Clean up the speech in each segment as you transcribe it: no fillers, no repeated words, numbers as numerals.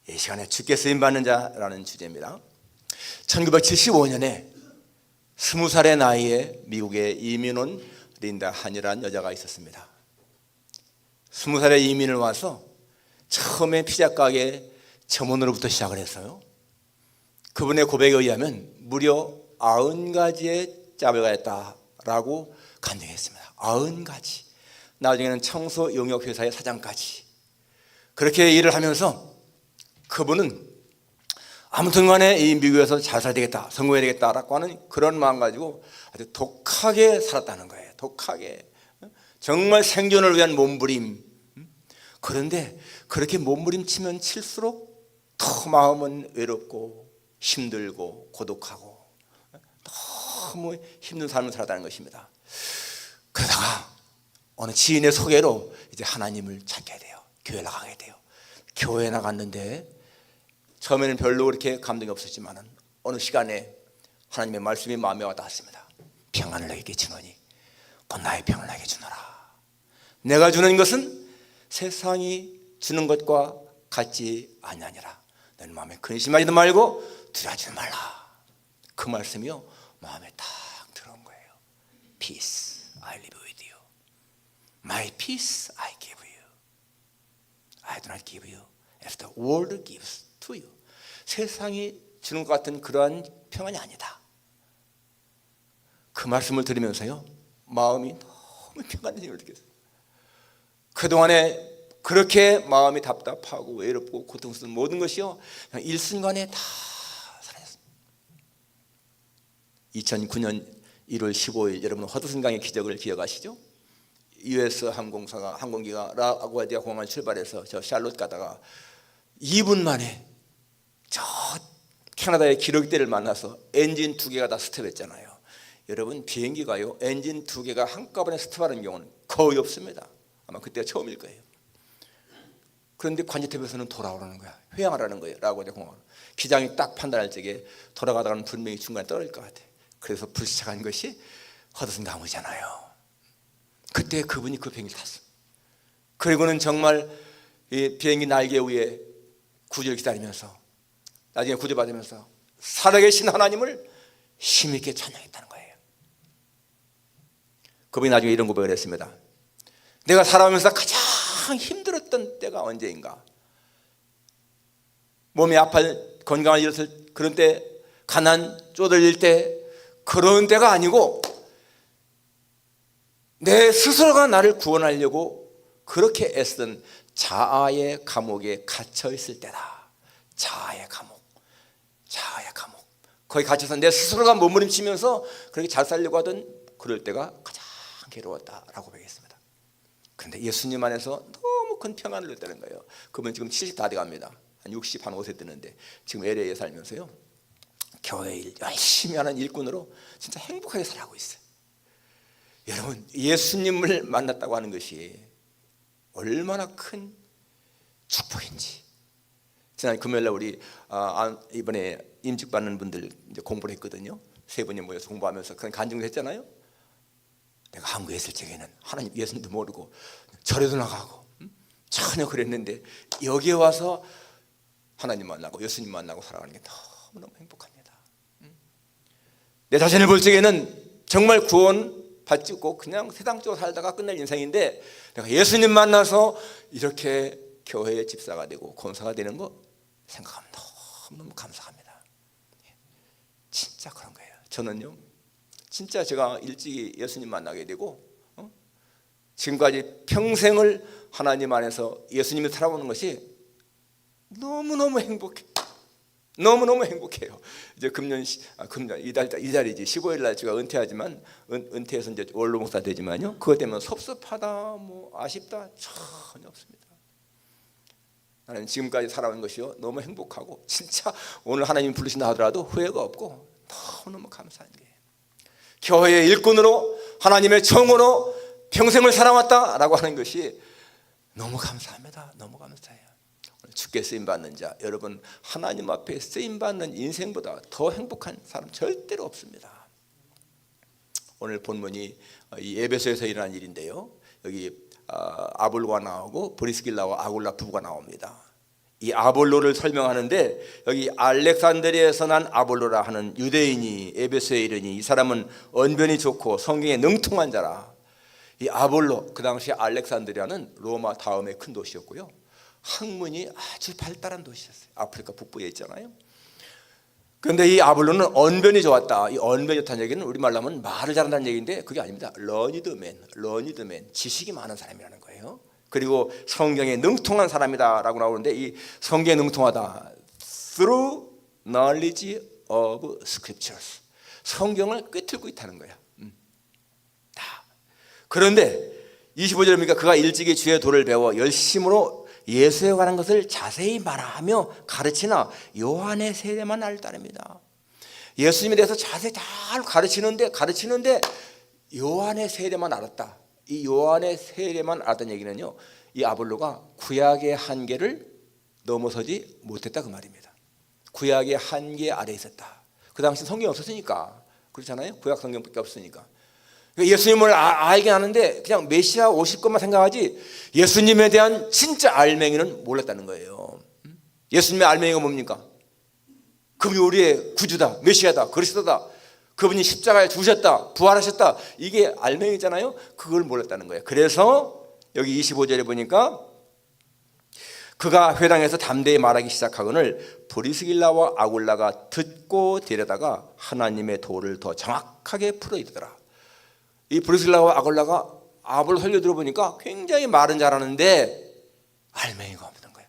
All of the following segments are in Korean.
이 시간에 주께 쓰임받는 자라는 주제입니다. 1975년에 20살의 나이에 미국에 이민 온 린다 한이라는 여자가 있었습니다. 20살에 이민을 와서 처음에 피자 가게 점원으로부터 시작을 했어요. 그분의 고백에 의하면 무려 90가지의 자매가 있다라고 간증했습니다. 90가지. 나중에는 청소 용역 회사의 사장까지. 그렇게 일을 하면서 그분은 아무튼 간에 이 미국에서 잘 살아야 되겠다, 성공해야 되겠다라고 하는 그런 마음 가지고 아주 독하게 살았다는 거예요. 독하게. 정말 생존을 위한 몸부림. 그런데 그렇게 몸부림치면 칠수록 더 마음은 외롭고 힘들고 고독하고 너무 힘든 삶을 살았다는 것입니다. 그러다가 어느 지인의 소개로 이제 하나님을 찾게 돼요. 교회 나가게 돼요. 교회 나갔는데 처음에는 별로 그렇게 감동이 없었지만 어느 시간에 하나님의 말씀이 마음에 와닿았습니다. 평안을 너에게 주노니 곧 나의 평안을 너에게 주노라. 내가 주는 것은 세상이 주는 것과 같지 아니하니라. 너는 마음에 근심하지도 말고 두려워하지도 말라. 그 말씀이요 마음에 딱 들어온 거예요. Peace I live with you. My peace I give you. I do not give you as the world gives to you. 세상이 주는 것 같은 그러한 평안이 아니다. 그 말씀을 들으면서요 마음이 너무 평안한 힘을 느꼈어요. 그동안에 그렇게 마음이 답답하고 외롭고 고통스러운 모든 것이요 그냥 일순간에 다 사라졌습니다. 2009년 1월 15일 여러분 허드슨강의 기적을 기억하시죠? US 항공기가 라구아디아 공항을 출발해서 저 샬롯 가다가 2분 만에 저 캐나다의 기러기대를 만나서 엔진 2개가 다 스톱했잖아요. 여러분 비행기가요 엔진 2개가 한꺼번에 스톱하는 경우는 거의 없습니다. 아마 그때가 처음일 거예요. 그런데 관제탑에서는 돌아오라는 거야. 회항하라는 거예요. 라구아디아 공항. 기장이 딱 판단할 적에 돌아가다가는 분명히 중간에 떨어질 것 같아. 그래서 불시착한 것이 허드슨 강이잖아요. 그때 그분이 그 비행기를 탔어. 그리고는 정말 이 비행기 날개 위에 구조를 기다리면서 나중에 구조받으면서 살아계신 하나님을 힘있게 찬양했다는 거예요. 그분이 나중에 이런 고백을 했습니다. 내가 살아오면서 가장 힘들었던 때가 언제인가? 몸이 아파 건강을 잃었을 그런 때, 가난 쪼들릴 때, 그런 때가 아니고 내 스스로가 나를 구원하려고 그렇게 애쓰던 자아의 감옥에 갇혀 있을 때다. 자아의 감옥. 자아의 감옥. 거기 갇혀서 내 스스로가 몸부림치면서 그렇게 잘 살려고 하던 그럴 때가 가장 괴로웠다라고 배웠습니다. 그런데 예수님 안에서 너무 큰 평안을 누렸다는 거예요. 그분 지금 70 다 돼갑니다. 한 60, 한 5세 뜨는데 지금 LA에 살면서요 교회 일 열심히 하는 일꾼으로 진짜 행복하게 살아가고 있어요. 여러분 예수님을 만났다고 하는 것이 얼마나 큰 축복인지. 지난 금요일날 우리 이번에 임직 받는 분들 이제 공부를 했거든요. 세 분이 모여서 공부하면서 그런 간증을 했잖아요. 내가 한국에 있을 적에는 하나님 예수님도 모르고 절에도 나가고 전혀 그랬는데 여기에 와서 하나님 만나고 예수님 만나고 살아가는 게 너무너무 행복합니다. 내 자신을 볼 적에는 정말 구원 받지 않고 그냥 세상적으로 살다가 끝낼 인생인데 내가 예수님 만나서 이렇게 교회의 집사가 되고 권사가 되는 거 생각하면 너무너무 감사합니다. 진짜 그런 거예요. 저는요 진짜 제가 일찍이 예수님 만나게 되고 지금까지 평생을 하나님 안에서 예수님을 살아오는 것이 너무너무 행복해요. 너무너무 행복해요. 이제 금년 이달이지 15일 날 제가 은퇴하지만 은퇴해서 이제 원로 목사 되지만요. 그것 때문에 섭섭하다, 뭐 아쉽다 전혀 없습니다. 나는 지금까지 살아온 것이요 너무 행복하고 진짜 오늘 하나님 부르신다 하더라도 후회가 없고 너무너무 감사한 게 교회의 일꾼으로 하나님의 청으로 평생을 살아왔다라고 하는 것이 너무 감사합니다. 너무 감사해요. 주께 쓰임받는 자, 여러분 하나님 앞에 쓰임받는 인생보다 더 행복한 사람 절대로 없습니다. 오늘 본문이 이 에베소에서 일어난 일인데요. 여기 아볼과 나오고 브리스길라와 아굴라 부부가 나옵니다. 이 아볼로를 설명하는데 여기 알렉산드리아에서 난 아볼로라 하는 유대인이 에베소에 이르니 이 사람은 언변이 좋고 성경에 능통한 자라. 이 아볼로, 그 당시 알렉산드리아는 로마 다음에 큰 도시였고요, 학문이 아주 발달한 도시였어요. 아프리카 북부에 있잖아요. 그런데 이 아볼로는 언변이 좋았다. 이 언변이 좋다는 얘기는 우리말로 하면 말을 잘한다는 얘기인데 그게 아닙니다. 러니드맨, 지식이 많은 사람이라는 거예요. 그리고 성경에 능통한 사람이다라고 나오는데, 이 성경에 능통하다, through knowledge of scriptures, 성경을 꿰뚫고 있다는 거야. 다. 그런데 25절에 보니까 그가 일찍이 주의 도를 배워 열심으로 예수에 관한 것을 자세히 말하며 가르치나 요한의 세례만 알다릅니다. 예수님에 대해서 자세히 잘 가르치는데 요한의 세례만 알았다. 이 요한의 세례만 알았다는 얘기는요, 이 아볼로가 구약의 한계를 넘어서지 못했다 그 말입니다. 구약의 한계 아래에 있었다. 그 당시 성경이 없었으니까, 그렇잖아요. 구약 성경밖에 없으니까. 예수님을 알긴 하는데 그냥 메시아 오실 것만 생각하지 예수님에 대한 진짜 알맹이는 몰랐다는 거예요. 예수님의 알맹이가 뭡니까? 그분이 우리의 구주다, 메시아다, 그리스도다, 그분이 십자가에 죽으셨다, 부활하셨다, 이게 알맹이잖아요. 그걸 몰랐다는 거예요. 그래서 여기 25절에 보니까 그가 회당에서 담대히 말하기 시작하거늘 브리스길라와 아굴라가 듣고 데려다가 하나님의 도를 더 정확하게 풀어이르더라. 이 브리스길라와 아굴라가 아볼로 설교 들어보니까 굉장히 말은 잘하는데 알맹이가 없는 거예요.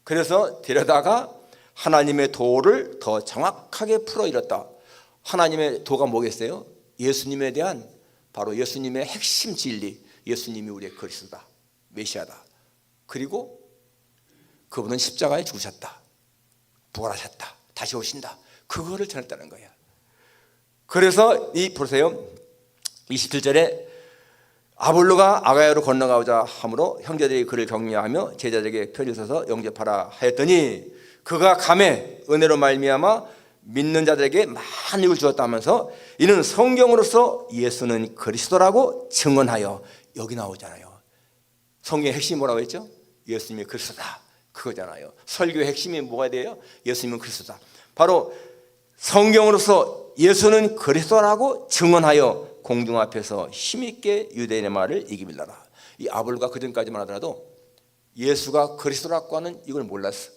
그래서 데려다가 하나님의 도를 더 정확하게 풀어이뤘다. 하나님의 도가 뭐겠어요? 예수님에 대한, 바로 예수님의 핵심 진리, 예수님이 우리의 그리스도다, 메시아다, 그리고 그분은 십자가에 죽으셨다, 부활하셨다, 다시 오신다, 그거를 전했다는 거예요. 그래서 보세요, 27절에 아볼로가 아가야로 건너가고자 하므로 형제들이 그를 격려하며 제자들에게 편히 서서 영접하라 하였더니 그가 감에 은혜로 말미암아 믿는 자들에게 많은 이익을 주었다 하면서 이는 성경으로서 예수는 그리스도라고 증언하여, 여기 나오잖아요. 성경의 핵심이 뭐라고 했죠? 예수님이 그리스도다, 그거잖아요. 설교의 핵심이 뭐가 돼요? 예수님은 그리스도다. 바로 성경으로서 예수는 그리스도라고 증언하여 공중 앞에서 힘있게 유대인의 말을 이기밀라라. 이 아볼로가 그전까지만 하더라도 예수가 그리스도라고 하는 이걸 몰랐어.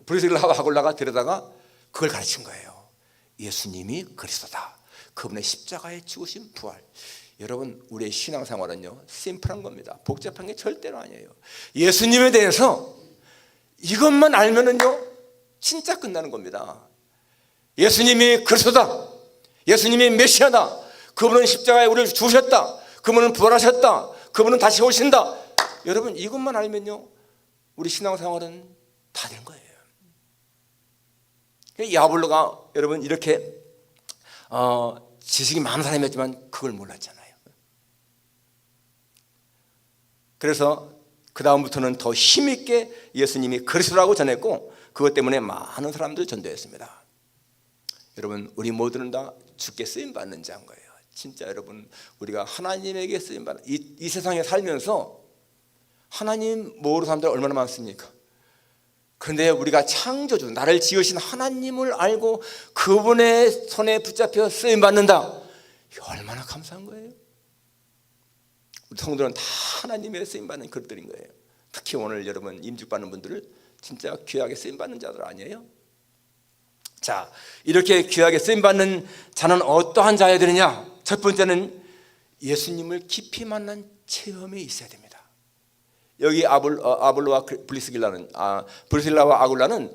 브리스길라와 아굴라가 데려다가 그걸 가르친 거예요. 예수님이 그리스도다, 그분의 십자가에 죽으신 부활. 여러분, 우리의 신앙생활은요 심플한 겁니다. 복잡한 게 절대로 아니에요. 예수님에 대해서 이것만 알면은요 진짜 끝나는 겁니다. 예수님이 그리스도다, 예수님이 메시아다, 그분은 십자가에 우리를 죽으셨다, 그분은 부활하셨다, 그분은 다시 오신다. 여러분, 이것만 알면요 우리 신앙생활은 다 된 거예요. 이 아볼로가 여러분 이렇게 지식이 많은 사람이었지만 그걸 몰랐잖아요. 그래서 그 다음부터는 더 힘있게 예수님이 그리스도라고 전했고 그것 때문에 많은 사람들 전도했습니다. 여러분, 우리 모두는 다 주께 쓰임받는 자인 거예요. 진짜 여러분, 우리가 하나님에게 쓰임받는 이 세상에 살면서 하나님 모르는 사람들 얼마나 많습니까? 그런데 우리가 창조주, 나를 지으신 하나님을 알고 그분의 손에 붙잡혀 쓰임받는다, 이거 얼마나 감사한 거예요. 우리 성도는 다 하나님의 쓰임받는 그릇들인 거예요. 특히 오늘 여러분 임직받는 분들을 진짜 귀하게 쓰임받는 자들 아니에요? 자, 이렇게 귀하게 쓰임받는 자는 어떠한 자여야 되느냐? 첫 번째는 예수님을 깊이 만난 체험이 있어야 됩니다. 여기 아볼로와 브리스길라와 아굴라는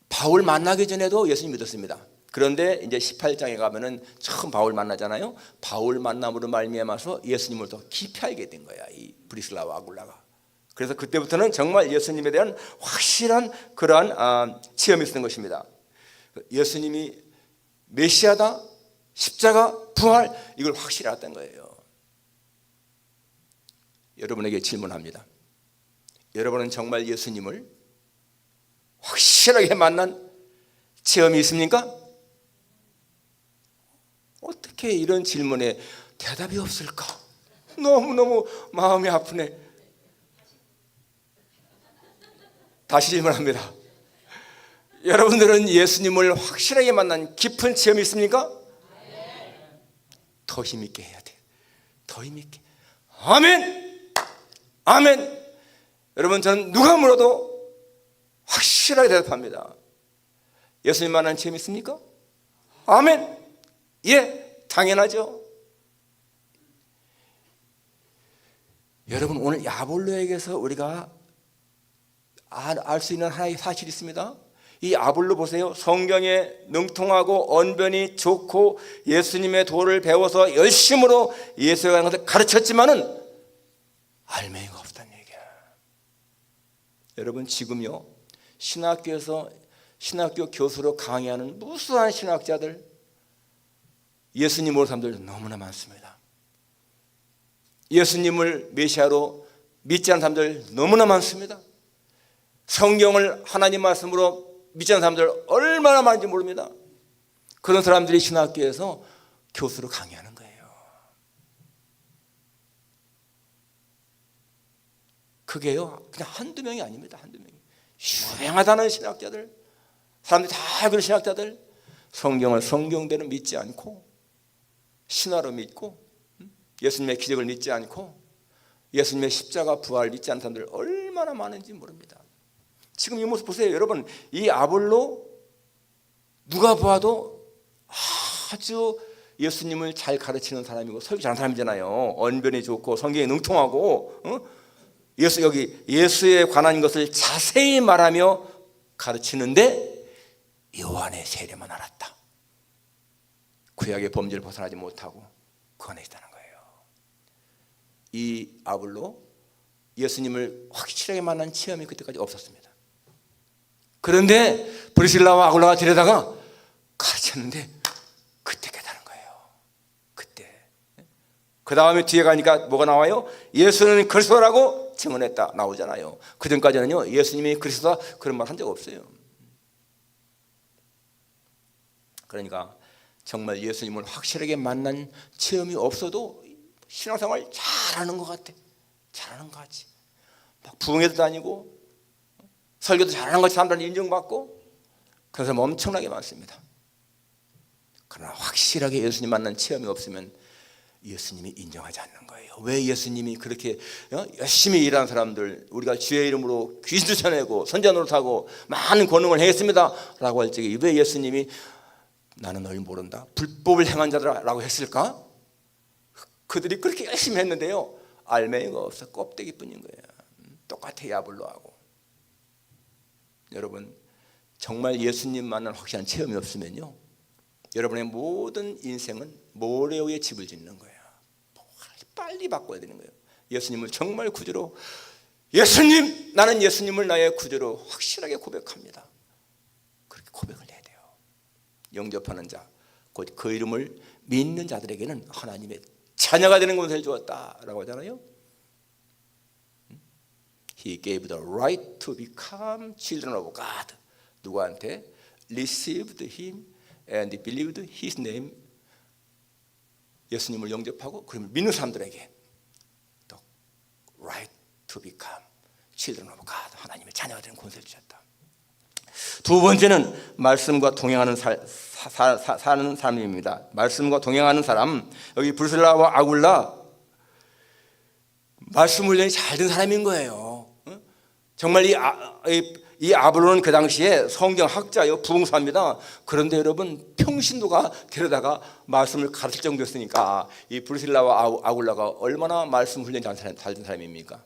바울 만나기 전에도 예수님 믿었습니다. 그런데 이제 18장에 가면은 처음 바울 만나잖아요. 바울 만남으로 말미암아서 예수님을 더 깊이 알게 된 거야, 이 브리스길라와 아굴라가. 그래서 그때부터는 정말 예수님에 대한 확실한 그러한 체험이 있었던 것입니다. 예수님이 메시아다, 십자가, 부활, 이걸 확실히 알았던 거예요. 여러분에게 질문합니다. 여러분은 정말 예수님을 확실하게 만난 체험이 있습니까? 어떻게 이런 질문에 대답이 없을까? 너무너무 마음이 아프네. 다시 질문합니다. 여러분들은 예수님을 확실하게 만난 깊은 체험이 있습니까? 더 힘있게 해야 돼. 더 힘있게. 아멘. 아멘. 여러분, 저는 누가 물어도 확실하게 대답합니다. 예수님 만난 체험이 있습니까? 아멘. 예, 당연하죠. 여러분, 오늘 야볼로에게서 우리가 알 수 있는 하나의 사실이 있습니다. 이 아볼로 보세요. 성경에 능통하고 언변이 좋고 예수님의 도를 배워서 열심으로 예수에 관한 것을 가르쳤지만은 알맹이가 없다는 얘기야. 여러분, 지금요 신학교에서 신학교 교수로 강의하는 무수한 신학자들, 예수님 모르는 사람들 너무나 많습니다. 예수님을 메시아로 믿지 않는 사람들 너무나 많습니다. 성경을 하나님 말씀으로 믿지 않는 사람들 얼마나 많은지 모릅니다. 그런 사람들이 신학교에서 교수로 강의하는 거예요. 그게요 그냥 한두 명이 아닙니다. 한두 명이. 유명하다는 신학자들, 사람들이 다 그런 신학자들, 성경을 성경대로 믿지 않고 신화로 믿고 예수님의 기적을 믿지 않고 예수님의 십자가 부활을 믿지 않는 사람들 얼마나 많은지 모릅니다. 지금 이 모습 보세요. 여러분, 이 아볼로 누가 보아도 아주 예수님을 잘 가르치는 사람이고 설교 잘하는 사람이잖아요. 언변이 좋고 성경에 능통하고 여기 예수에 관한 것을 자세히 말하며 가르치는데 요한의 세례만 알았다. 구약의 범죄를 벗어나지 못하고 그 안에 있다는 거예요. 이 아볼로 예수님을 확실하게 만난 체험이 그때까지 없었습니다. 그런데 브리실라와 아굴라가 데려다가 가르쳤는데 그때 깨달은 거예요. 그때. 그 다음에 뒤에 가니까 뭐가 나와요? 예수는 그리스도라고 증언했다 나오잖아요. 그 전까지는요 예수님이 그리스도다 그런 말 한 적 없어요. 그러니까 정말 예수님을 확실하게 만난 체험이 없어도 신앙생활 잘하는 것 같아. 잘하는 것 같지. 막 부흥회도 다니고 설교도 잘하는 것 사람들한테 인정받고 그런 사람 엄청나게 많습니다. 그러나 확실하게 예수님 만난 체험이 없으면 예수님이 인정하지 않는 거예요. 왜 예수님이 그렇게 열심히 일하는 사람들, 우리가 주의 이름으로 귀신 쫓아내고 선자 노릇하고 많은 권능을 행했습니다 라고 할 적에 왜 예수님이 나는 널 모른다, 불법을 행한 자들라고 했을까? 그들이 그렇게 열심히 했는데요 알맹이가 없어. 껍데기뿐인 거예요. 똑같아 야불로하고. 여러분, 정말 예수님 만난 확실한 체험이 없으면요 여러분의 모든 인생은 모래 위에 집을 짓는 거예요. 빨리 바꿔야 되는 거예요. 예수님을 정말 구주로, 예수님, 나는 예수님을 나의 구주로 확실하게 고백합니다. 그렇게 고백을 해야 돼요. 영접하는 자, 곧 그 이름을 믿는 자들에게는 하나님의 자녀가 되는 권세를 주었다라고 하잖아요. He gave the right to become children of God. 누구한테? Received him and believed his name. 예수님을 영접하고 그러면 믿는 사람들에게 the right to become children of God. 하나님의 자녀가 되는 권세를 주셨다. 두 번째는 말씀과 동행하는 사는 사람입니다. 말씀과 동행하는 사람, 여기 브리실라와 아굴라 말씀 훈련이 잘 된 사람인 거예요. 정말 이 아볼로는 그 당시에 성경 학자요, 부흥사입니다. 그런데 여러분 평신도가 데려다가 말씀을 가르칠 정도였으니까 이 브리실라와 아굴라가 얼마나 말씀 훈련이 잘 된 사람입니까?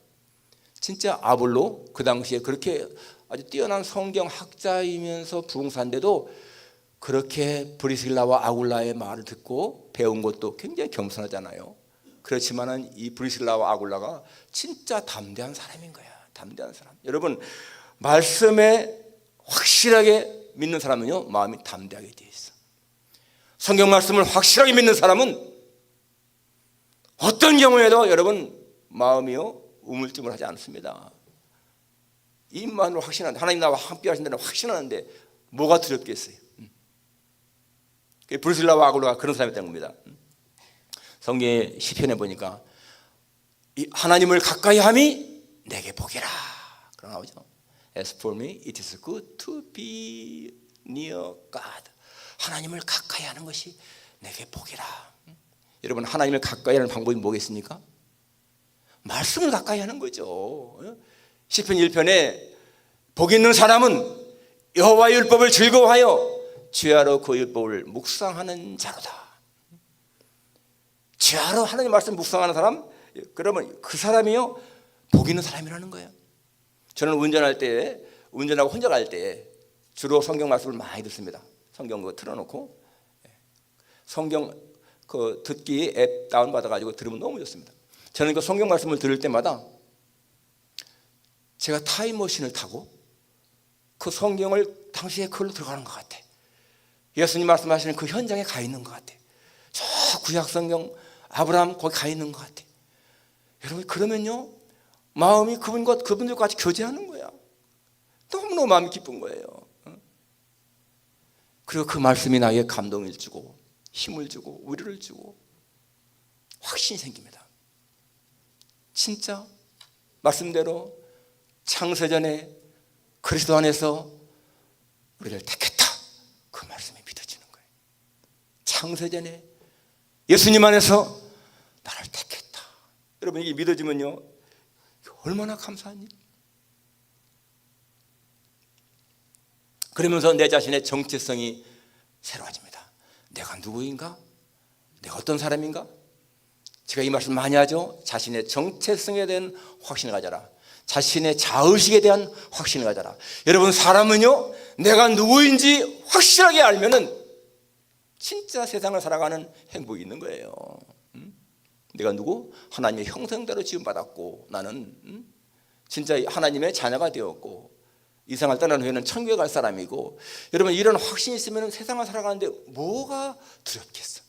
진짜 아볼로 그 당시에 그렇게 아주 뛰어난 성경 학자이면서 부흥사인데도 그렇게 브리실라와 아굴라의 말을 듣고 배운 것도 굉장히 겸손하잖아요. 그렇지만은 이 브리실라와 아굴라가 진짜 담대한 사람인 거야. 담대한 사람. 여러분, 말씀에 확실하게 믿는 사람은요 마음이 담대하게 되어 있어. 성경 말씀을 확실하게 믿는 사람은 어떤 경우에도 여러분 마음이요 우물쭈물 하지 않습니다. 입만으로 확신하는데, 하나님 나와 함께 하신다는 확신하는데 뭐가 두렵겠어요? 브리실라와 아굴라가 그런 사람이었던 겁니다. 성경의 시편에 보니까 이 하나님을 가까이 함이 내게 복이라 그러 나오죠. As for me, it is good to be near God. 하나님을 가까이 하는 것이 내게 복이라. 여러분, 하나님을 가까이 하는 방법이 뭐겠습니까? 말씀을 가까이 하는 거죠. 시편 1편에 복 있는 사람은 여호와의 율법을 즐거워하여 주야로 그 율법을 묵상하는 자로다. 주야로 하나님 말씀 묵상하는 사람, 그러면 그 사람이요 복 있는 사람이라는 거예요. 저는 운전하고 혼자 갈 때 주로 성경 말씀을 많이 듣습니다. 성경 그거 틀어놓고 성경 그 듣기 앱 다운 받아가지고 들으면 너무 좋습니다. 저는 그 성경 말씀을 들을 때마다 제가 타임머신을 타고 그 성경을 당시에 그걸로 들어가는 것 같아. 예수님 말씀하시는 그 현장에 가 있는 것 같아. 저 구약 성경 아브라함 거기 가 있는 것 같아. 여러분, 그러면요 마음이 그분들과 같이 교제하는 거야. 너무너무 마음이 기쁜 거예요. 그리고 그 말씀이 나에게 감동을 주고 힘을 주고 위로를 주고 확신이 생깁니다. 진짜 말씀대로 창세전에 그리스도 안에서 우리를 택했다, 그 말씀이 믿어지는 거예요. 창세전에 예수님 안에서 나를 택했다. 여러분, 이게 믿어지면요 얼마나 감사한 일. 그러면서 내 자신의 정체성이 새로워집니다. 내가 누구인가? 내가 어떤 사람인가? 제가 이 말씀 많이 하죠. 자신의 정체성에 대한 확신을 가져라. 자신의 자의식에 대한 확신을 가져라. 여러분, 사람은요 내가 누구인지 확실하게 알면은 진짜 세상을 살아가는 행복이 있는 거예요. 내가 누구? 하나님의 형상대로 지음받았고 나는 진짜 하나님의 자녀가 되었고 이 세상을 떠난 후에는 천국에 갈 사람이고, 여러분 이런 확신이 있으면 세상을 살아가는데 뭐가 두렵겠어?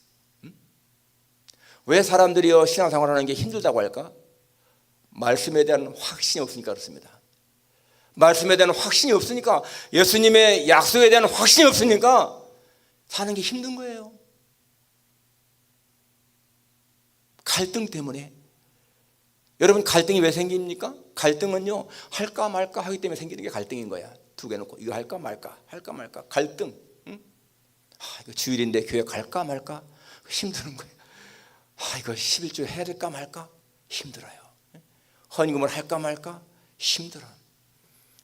왜 사람들이요 신앙생활을 하는 게 힘들다고 할까? 말씀에 대한 확신이 없으니까 그렇습니다. 말씀에 대한 확신이 없으니까, 예수님의 약속에 대한 확신이 없으니까 사는 게 힘든 거예요. 갈등 때문에. 여러분, 갈등이 왜 생깁니까? 갈등은요 할까 말까 하기 때문에 생기는 게 갈등인 거야. 두 개 놓고 이거 할까 말까 갈등. 이거 주일인데 교회 갈까 말까 힘드는 거예요. 이거 11조 해야 될까 말까 힘들어요. 헌금을 할까 말까 힘들어.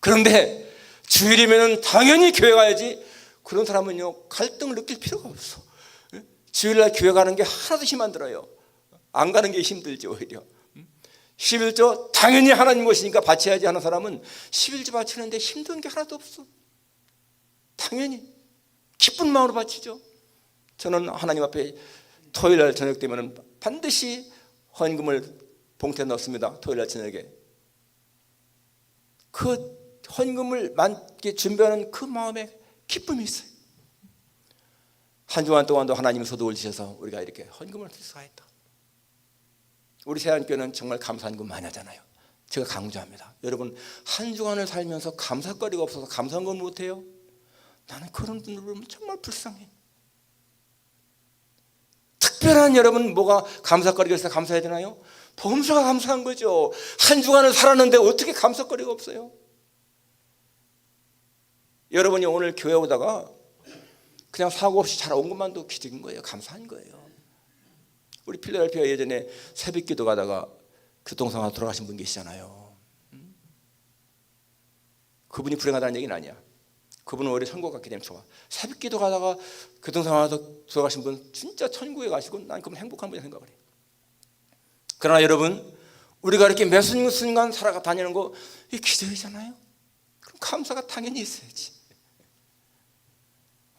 그런데 주일이면 당연히 교회 가야지. 그런 사람은요 갈등을 느낄 필요가 없어. 주일날 교회 가는 게 하나도 힘 안 들어요. 안 가는 게 힘들죠. 오히려 11조 당연히 하나님 것이니까 바쳐야지 하는 사람은 11조 바치는데 힘든 게 하나도 없어. 당연히 기쁜 마음으로 바치죠. 저는 하나님 앞에 토요일날 저녁 되면 반드시 헌금을 봉투에 넣습니다. 토요일날 저녁에. 그 헌금을 준비하는 그 마음에 기쁨이 있어요. 한 주간 동안도 하나님이 소득을 주셔서 우리가 이렇게 헌금을 드릴 수가 있다. 우리 세안교회는 정말 감사한 금 많이 하잖아요. 제가 강조합니다. 여러분, 한 주간을 살면서 감사거리가 없어서 감사한 건 못해요? 나는 그런 분들 보면 정말 불쌍해. 특별한 여러분 뭐가 감사거리가 있어서 감사해야 되나요? 범사가 감사한 거죠. 한 주간을 살았는데 어떻게 감사거리가 없어요? 여러분이 오늘 교회 오다가 그냥 사고 없이 잘 온 것만도 기적인 거예요. 감사한 거예요. 우리 필라델피아 예전에 새벽기도 가다가 교통사고 돌아가신 분 계시잖아요. 그분이 불행하다는 얘기는 아니야. 그분은 오히려 천국 갔기 때문에 좋아. 새벽기도 가다가 교통사고에서 돌아가신 분 진짜 천국에 가시고 난 그분 행복한 분이라 생각을 해. 그러나 여러분, 우리가 이렇게 매 순간 살아가 다니는 거 이게 기적이잖아요. 그럼 감사가 당연히 있어야지.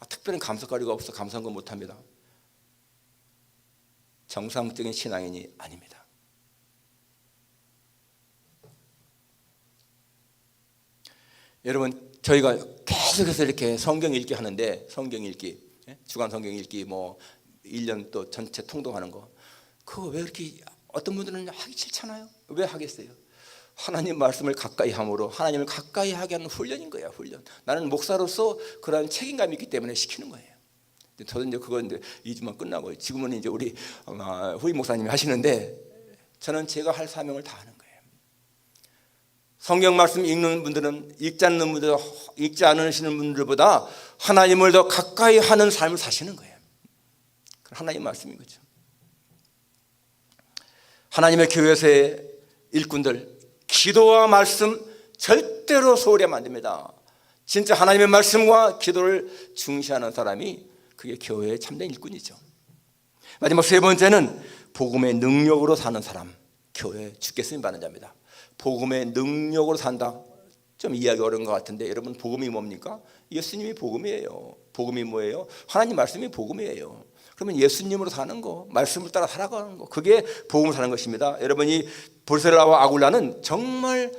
특별한 감사거리가 없어 감사한 건 못합니다. 정상적인 신앙인이 아닙니다. 여러분, 저희가 계속해서 이렇게 성경 읽기 하는데, 성경 읽기, 주간 성경 읽기, 뭐 1년 또 전체 통독하는 거, 그거 왜 이렇게 어떤 분들은 하기 싫잖아요. 왜 하겠어요? 하나님 말씀을 가까이 함으로 하나님을 가까이 하게 하는 훈련인 거예요. 훈련. 나는 목사로서 그런 책임감이 있기 때문에 시키는 거예요. 저도 이제 그건 이제 2주만 끝나고 지금은 이제 우리 후임 목사님이 하시는데, 저는 제가 할 사명을 다 하는 거예요. 성경 말씀 읽는 분들은 읽지 않으시는 분들보다 하나님을 더 가까이 하는 삶을 사시는 거예요. 하나님 말씀인 거죠. 하나님의 교회에서의 일꾼들, 기도와 말씀 절대로 소홀히 하면 안 됩니다. 진짜 하나님의 말씀과 기도를 중시하는 사람이 그게 교회의 참된 일꾼이죠. 마지막 세 번째는 복음의 능력으로 사는 사람, 교회에 주께 쓰임 받는 자입니다. 복음의 능력으로 산다. 좀 이해하기 어려운 것 같은데 여러분, 복음이 뭡니까? 예수님이 복음이에요. 복음이 뭐예요? 하나님 말씀이 복음이에요. 그러면 예수님으로 사는 거, 말씀을 따라 살아가는 거, 그게 복음을 사는 것입니다. 여러분이 브리스라와 아굴라는 정말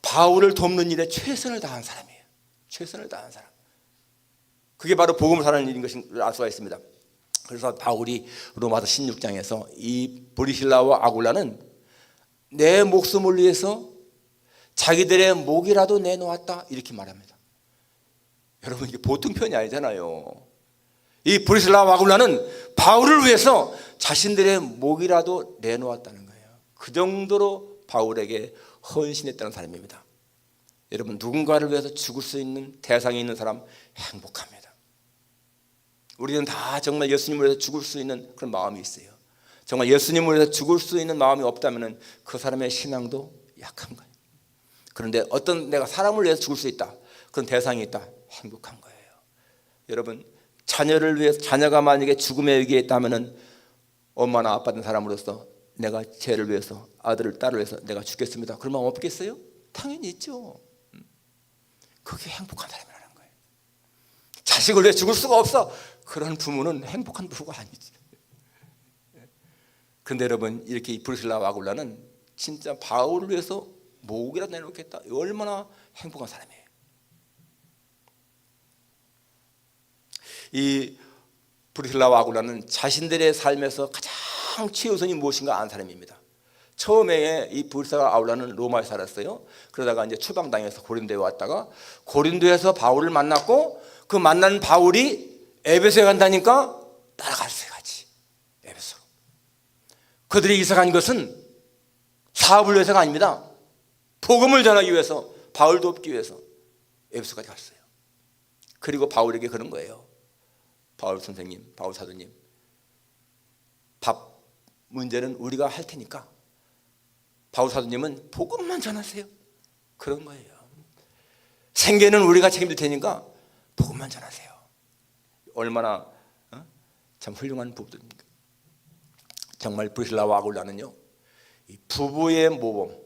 바울을 돕는 일에 최선을 다한 사람이에요. 최선을 다한 사람. 그게 바로 복음을 사는 일인 것을 알 수가 있습니다. 그래서 바울이 로마서 16장에서 이 브리실라와 아굴라는 내 목숨을 위해서 자기들의 목이라도 내놓았다 이렇게 말합니다. 여러분, 이게 보통 편이 아니잖아요. 이 브리실라와 아굴라는 바울을 위해서 자신들의 목이라도 내놓았다는 거예요. 그 정도로 바울에게 헌신했다는 사람입니다. 여러분, 누군가를 위해서 죽을 수 있는 대상이 있는 사람 행복합니다. 우리는 다 정말 예수님을 위해서 죽을 수 있는 그런 마음이 있어요. 정말 예수님을 위해서 죽을 수 있는 마음이 없다면 그 사람의 신앙도 약한 거예요. 그런데 어떤 내가 사람을 위해서 죽을 수 있다, 그런 대상이 있다, 행복한 거예요. 여러분, 자녀를 위해서, 자녀가 만약에 죽음의 위기에 있다면 엄마나 아빠된 사람으로서 내가 쟤를 위해서, 아들을 딸을 위해서 내가 죽겠습니다, 그런 마음 없겠어요? 당연히 있죠. 그게 행복한 사람이라는 거예요. 자식을 위해 죽을 수가 없어, 그런 부모는 행복한 부부가 아니지. 그런데 여러분, 이렇게 이 브리실라와 아굴라는 진짜 바울을 위해서 목이라도 내놓겠다, 얼마나 행복한 사람이에요. 이 브리실라와 아굴라는 자신들의 삶에서 가장 최우선이 무엇인가 아는 사람입니다. 처음에 이 브리실라와 아굴라는 로마에 살았어요. 그러다가 이제 추방당해서 고린도에 왔다가 고린도에서 바울을 만났고, 그 만난 바울이 에베소에 간다니까 따라갔어요. 같이 에베소로. 그들이 이사 간 것은 사업을 위해서가 아닙니다. 복음을 전하기 위해서, 바울 돕기 위해서 에베소까지 갔어요. 그리고 바울에게 그런 거예요. 바울 선생님, 바울 사도님, 밥 문제는 우리가 할 테니까 바울 사도님은 복음만 전하세요. 그런 거예요. 생계는 우리가 책임질 테니까 복음만 전하세요. 얼마나 참 훌륭한 부부들입니까? 정말 브리실라와 아굴라는요, 이 부부의 모범.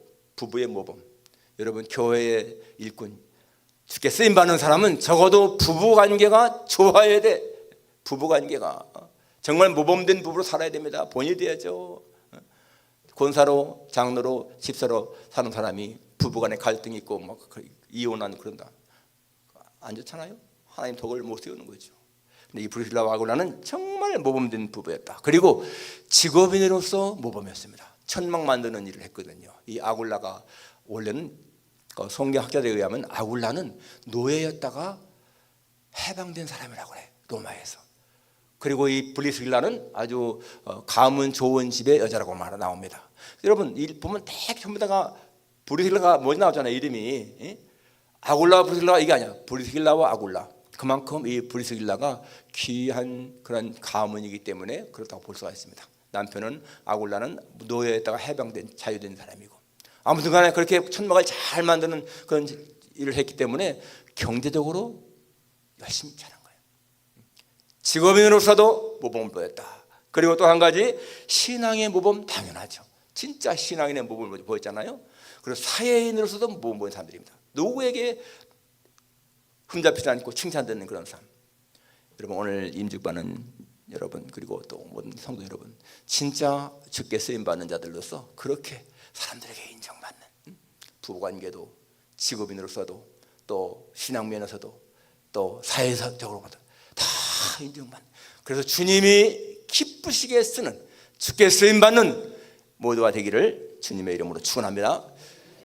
여러분, 교회의 일꾼, 주께 쓰임 받는 사람은 적어도 부부관계가 좋아야 돼. 부부관계가 정말 모범된 부부로 살아야 됩니다. 본이 돼야죠. 권사로, 장로로, 집사로 사는 사람이 부부간에 갈등이 있고 막 이혼하는 그런다, 안 좋잖아요. 하나님 덕을 못 세우는 거죠. 근데 이 브리실라와 아굴라는 정말 모범된 부부였다. 그리고 직업인으로서 모범이었습니다. 천막 만드는 일을 했거든요. 이 아굴라가 원래는 성경학자들에 의하면 아굴라는 노예였다가 해방된 사람이라고 그래, 로마에서. 그리고 이 브리실라는 아주 가문 좋은 집의 여자라고 나옵니다. 여러분, 보면 딱 전부 다가 브리실라가 뭐지 나오잖아요, 이름이. 아굴라와 브리실라가 이게 아니야. 브리실라와 아굴라. 그만큼 이 브리실라가 귀한 그런 가문이기 때문에 그렇다고 볼 수가 있습니다. 남편은 아굴라는 노예에다가 해방된 자유된 사람이고, 아무튼 간에 그렇게 천막을 잘 만드는 그런 일을 했기 때문에 경제적으로 열심히 자란 거예요. 직업인으로서도 모범을 보였다. 그리고 또 한 가지, 신앙의 모범, 당연하죠. 진짜 신앙인의 모범을 보였잖아요. 그리고 사회인으로서도 모범 보인 사람들입니다. 누구에게 흠잡히지 않고 칭찬받는 그런 삶. 여러분, 오늘 임직받는 여러분, 그리고 또 모든 성도 여러분, 진짜 주께 쓰임받는 자들로서 그렇게 사람들에게 인정받는, 부부관계도, 직업인으로서도, 또 신앙면에서도, 또 사회적으로도 다 인정받는, 그래서 주님이 기쁘시게 쓰는, 주께 쓰임받는 모두가 되기를 주님의 이름으로 축원합니다.